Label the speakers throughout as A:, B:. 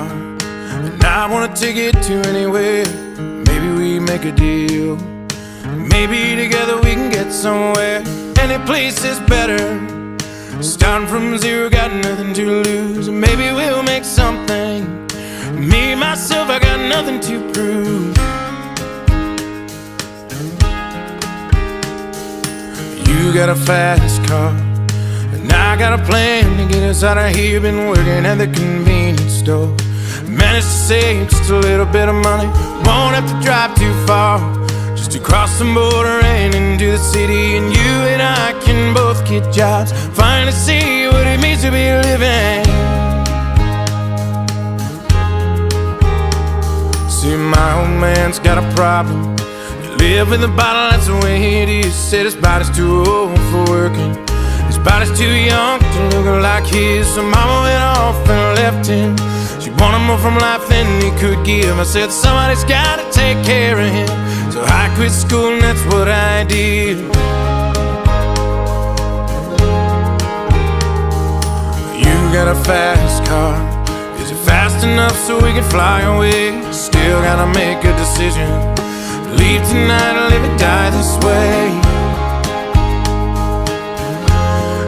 A: car, and I wanna take it to anywhere. Maybe we make a deal. Maybe together we can get somewhere. Any place is better. Starting from zero, got nothing to lose. Maybe we'll make something. Me, myself, I got nothing to prove. You got a fast car, and I got a plan to get us out of here. Been working at the convenience store. Managed to save just a little bit of money. Won't have to drive too far, just to cross the border and into the city. And you and I can both get jobs, finally see what it means to be living. See, my old man's got a problem. He live in the bottle, that's the way it is. Said his body's too old for working, his body's too young to look like his. So mama went off and left him. She wanted more from life than he could give. I said somebody's gotta take care of him. So I quit school and that's what I did. You got a fast car. Is it fast enough so we can fly away? Still gotta make a decision. Leave tonight or live or die this way.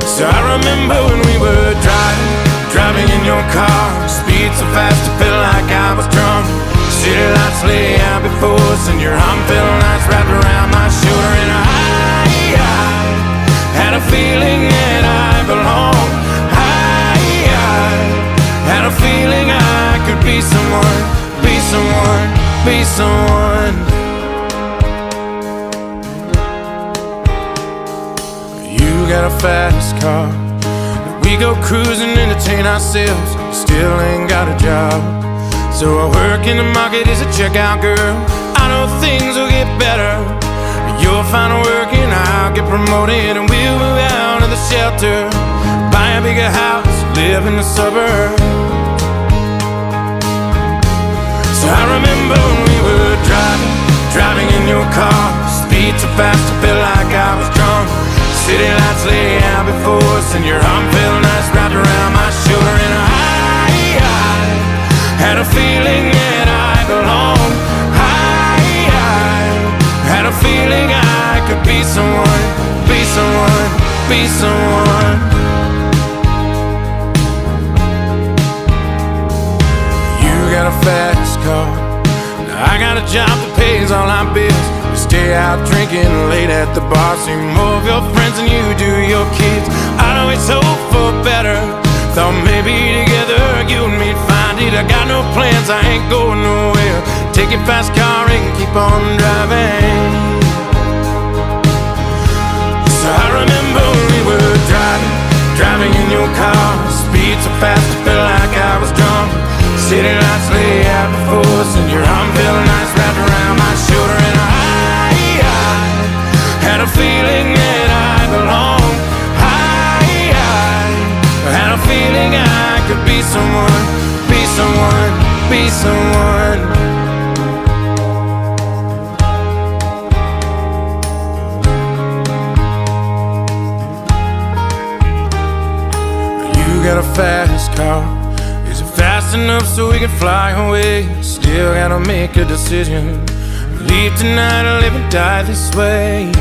A: So I remember when we were driving in your car. Speed so fast it felt like I was drunk. City lights lay out before us, and your arm felt nice wrapped around my shoulder. And I had a feeling that I belonged. I had a feeling I could be someone, be someone, be someone. You got a fast car. We go cruising, entertain ourselves. Still ain't got a job. So I work in the market as a checkout girl. I know things will get better. You'll find work and I'll get promoted, and we'll move out of the shelter, buy a bigger house, live in the suburbs. So I remember when we were driving in your car. Speed so fast it felt like I was drunk. City lights lay out before us, and your arm felt nice wrapped around my shoulder. And I had a feeling that I belonged. I had a feeling I could be someone, be someone, be someone. You got a fast car. Now I got a job that pays all our bills. We stay out drinking late at the bar. See more of your friends than you do your kids. I always hope for better. Thought maybe together you and me'd find it. I got no plans, I ain't going nowhere. Take your fast car and keep on driving. So I remember when we were driving in your car. Speed so fast it felt like I was drunk. City lights lay out before us, and your arm felt nice wrapped around my shoulder. And I had a feeling that I belonged. I had a feeling I could be someone, be someone, be someone. You got a fast car. Is it fast enough so we can fly away? Still gotta make a decision. Leave tonight or live and die this way.